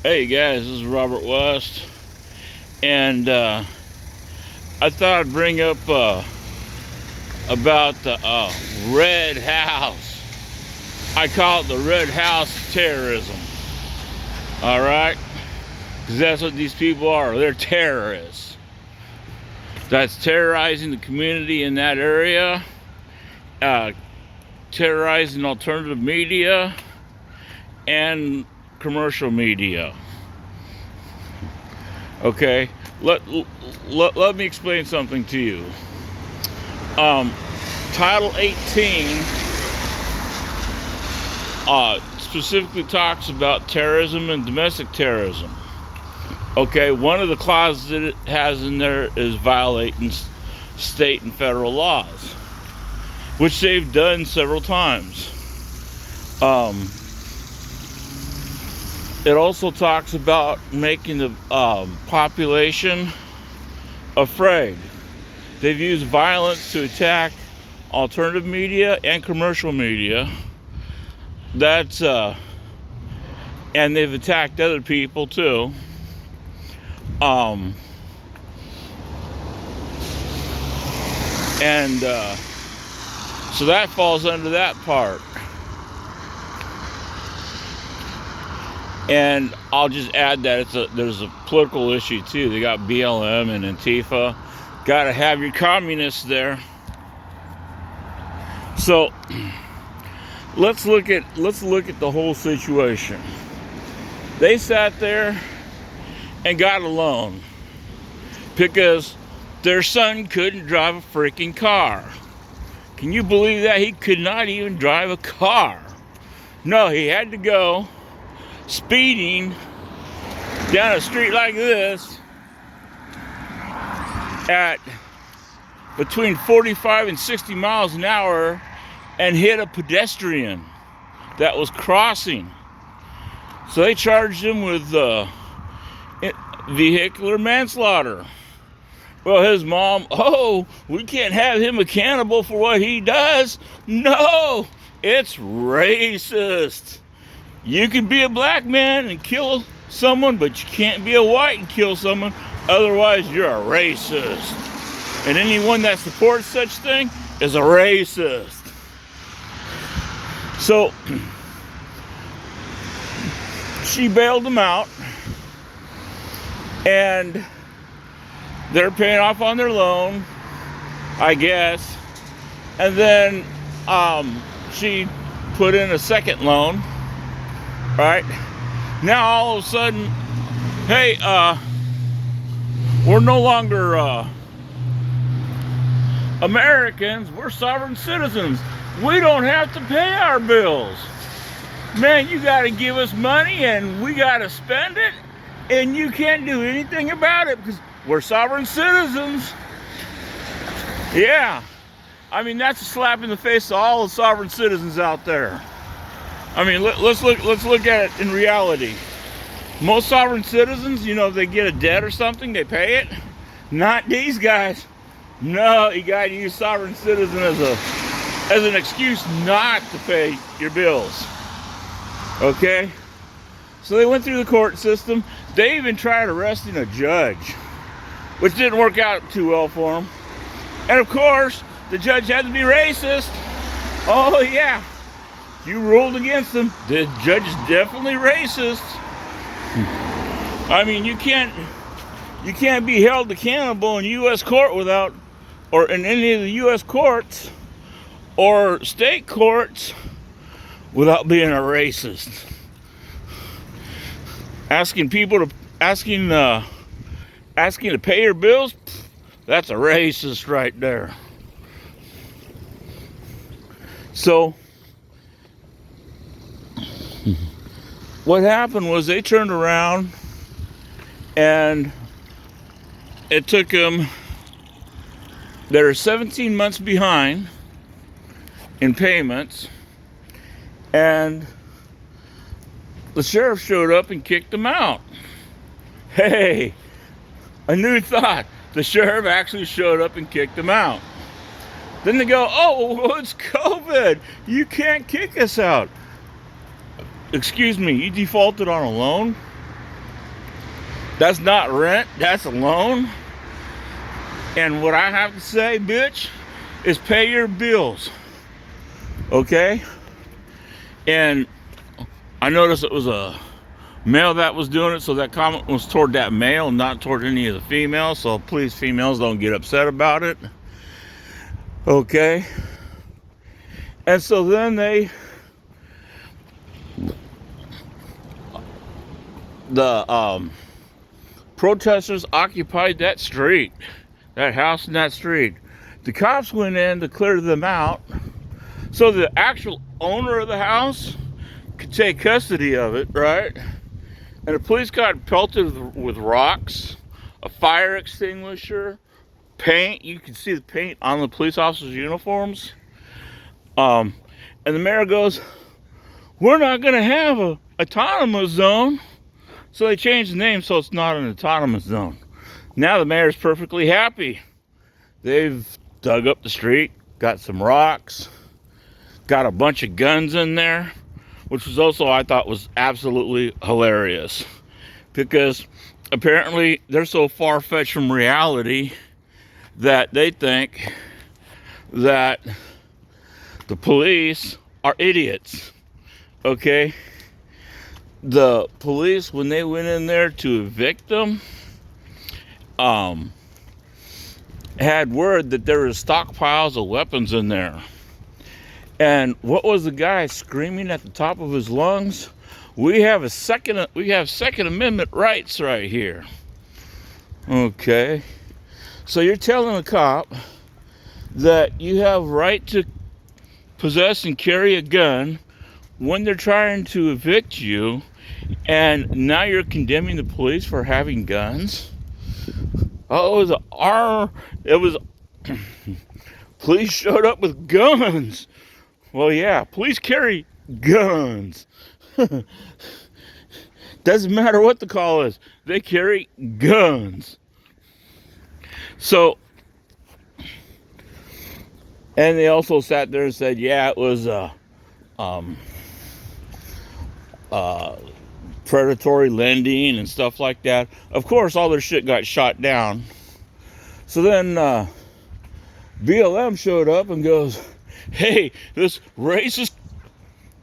Hey guys, this is Robert West, and I thought I'd bring up about the Red House. I call it the Red House terrorism. All right, because that's what these people are. They're terrorists. That's terrorizing the community in that area, uh, terrorizing alternative media and commercial media. Okay, let me explain something to you. Title 18 specifically talks about terrorism and domestic terrorism. Okay, one of the clauses that it has in there is violating state and federal laws, which they've done several times. It also talks about making the population afraid. They've used violence to attack alternative media and commercial media. That's and they've attacked other people too. And so that falls under that part. And I'll just add that there's a political issue too. They got BLM and Antifa. Got to have your communists there. So let's look at the whole situation. They sat there and got a loan because their son couldn't drive a freaking car. Can you believe that? He could not even drive a car. No, he had to go speeding down a street like this at between 45 and 60 miles an hour and hit a pedestrian that was crossing. So they charged him with vehicular manslaughter. Well, his mom, we can't have him accountable for what he does. No, it's racist. You can be a black man and kill someone, but you can't be a white and kill someone. Otherwise, you're a racist. And anyone that supports such thing is a racist. So, she bailed them out. And they're paying off on their loan, I guess. And then she put in a second loan. Right? Now all of a sudden, hey, we're no longer Americans, we're sovereign citizens. We don't have to pay our bills. Man, you gotta give us money and we gotta spend it, and you can't do anything about it because we're sovereign citizens. Yeah. I mean, that's a slap in the face to all the sovereign citizens out there. I mean, let's look at it in reality. Most sovereign citizens, if they get a debt or something, they pay it. Not these guys. No, you gotta use sovereign citizen as an excuse not to pay your bills. Okay? So they went through the court system. They even tried arresting a judge, which didn't work out too well for them. And of course, the judge had to be racist. Oh yeah. You ruled against them. The judge is definitely racist. I mean, you can't be held accountable in U.S. court or in any of the U.S. courts or state courts without being a racist. Asking to pay your bills, that's a racist right there. So what happened was they turned around and it took them, they're 17 months behind in payments, and the sheriff showed up and kicked them out. Hey, a new thought. The sheriff actually showed up and kicked them out. Then they go, oh, it's COVID. You can't kick us out. Excuse me, you defaulted on a loan? That's not rent, that's a loan. And what I have to say, bitch, is pay your bills. Okay? And I noticed it was a male that was doing it, so that comment was toward that male, not toward any of the females. So please, females, don't get upset about it. Okay? And so then the protesters occupied that street, that house in that street. The cops went in to clear them out so the actual owner of the house could take custody of it, right? And the police got pelted with rocks, a fire extinguisher, paint. You could see the paint on the police officers' uniforms. And the mayor goes, we're not going to have a autonomous zone. So they changed the name so it's not an autonomous zone. Now the mayor's perfectly happy. They've dug up the street, got some rocks, got a bunch of guns in there, which was also, I thought, was absolutely hilarious. Because apparently they're so far-fetched from reality that they think that the police are idiots. Okay? The police, when they went in there to evict them, had word that there was stockpiles of weapons in there. And what was the guy screaming at the top of his lungs? We have Second Amendment rights right here. Okay. So you're telling a cop that you have right to possess and carry a gun when they're trying to evict you, and now you're condemning the police for having guns? Oh, it was police showed up with guns. Well, yeah, police carry guns. Doesn't matter what the call is, they carry guns. So, and they also sat there and said, yeah, it was predatory lending and stuff like that. Of course, all their shit got shot down. So then BLM showed up and goes, hey, this racist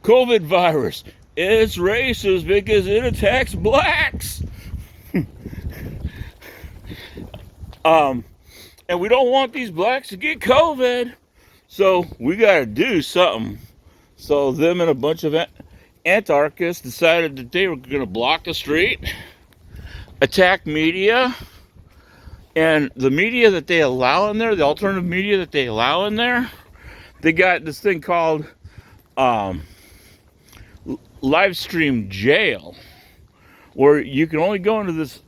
COVID virus, it's racist because it attacks blacks. And we don't want these blacks to get COVID, so we got to do something. So them and a bunch of anarchists decided that they were going to block the street, attack media, and the media that they allow in there, the alternative media that they allow in there, they got this thing called live stream jail, where you can only go into this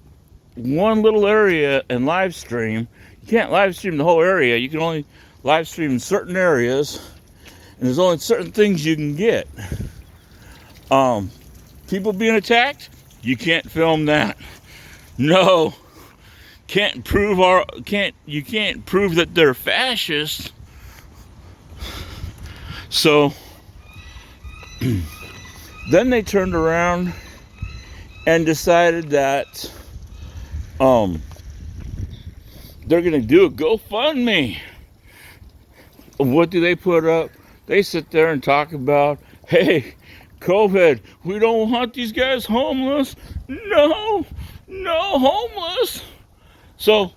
one little area and live stream. You can't live stream the whole area. You can only live stream in certain areas, and there's only certain things you can get. People being attacked, you can't film that. No, you can't prove that they're fascists. So then they turned around and decided that they're gonna do a GoFundMe. What do they put up? They sit there and talk about, hey, COVID, we don't want these guys homeless. No homeless. So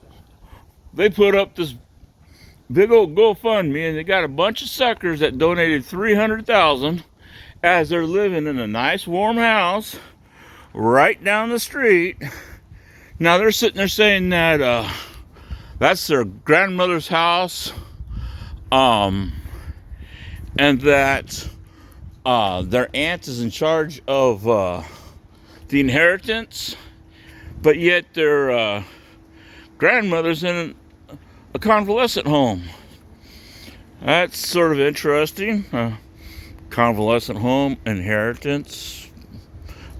they put up this big old GoFundMe, and they got a bunch of suckers that donated $300,000 as they're living in a nice warm house right down the street. Now they're sitting there saying that that's their grandmother's house, and that their aunt is in charge of the inheritance, but yet their grandmother's in a convalescent home. That's sort of interesting. Convalescent home, inheritance.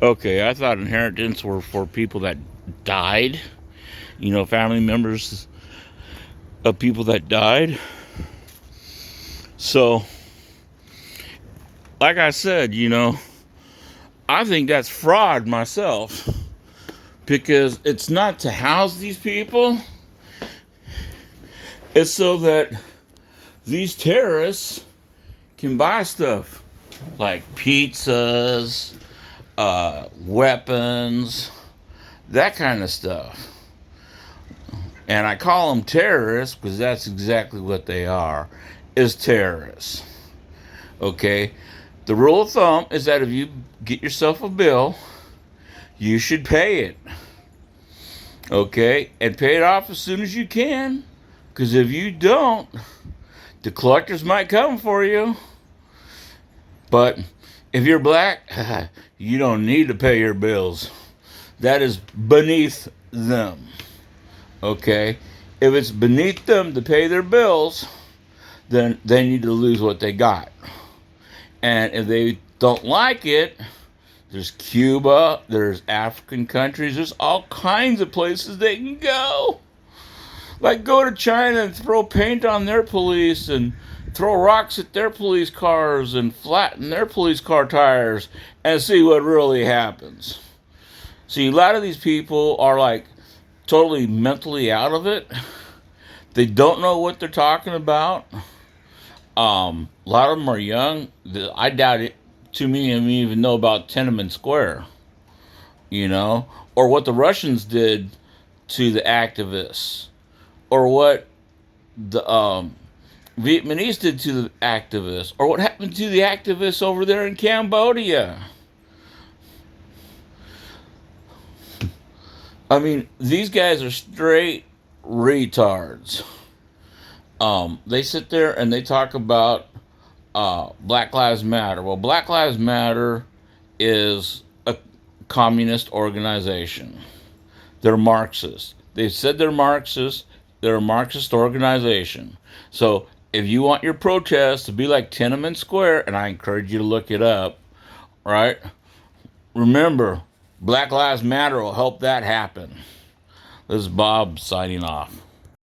Okay, I thought inheritance were for people that died. You know, family members of people that died. So, like I said, you know, I think that's fraud myself. because it's not to house these people. It's so that these terrorists can buy stuff like pizzas, weapons, that kind of stuff. And I call them terrorists because that's exactly what they are, is terrorists. Okay? The rule of thumb is that if you get yourself a bill, you should pay it. Okay? And pay it off as soon as you can. Because if you don't, the collectors might come for you. But if you're black, you don't need to pay your bills. That is beneath them. Okay? If it's beneath them to pay their bills, then they need to lose what they got. And if they don't like it, there's Cuba, there's African countries, there's all kinds of places they can go. Like go to China and throw paint on their police and throw rocks at their police cars and flatten their police car tires and see what really happens. See, a lot of these people are like totally mentally out of it. They don't know what they're talking about. A lot of them are young. I doubt it. Too many of them even know about Tiananmen Square, or what the Russians did to the activists, or what the Vietnamese did to the activists, or what happened to the activists over there in Cambodia. I mean, these guys are straight retards. They sit there and they talk about Black Lives Matter. Well, Black Lives Matter is a communist organization. They're Marxist. They've said they're Marxist. They're a Marxist organization. So if you want your protest to be like Tiananmen Square, and I encourage you to look it up, right? Remember, Black Lives Matter will help that happen. This is Bob signing off.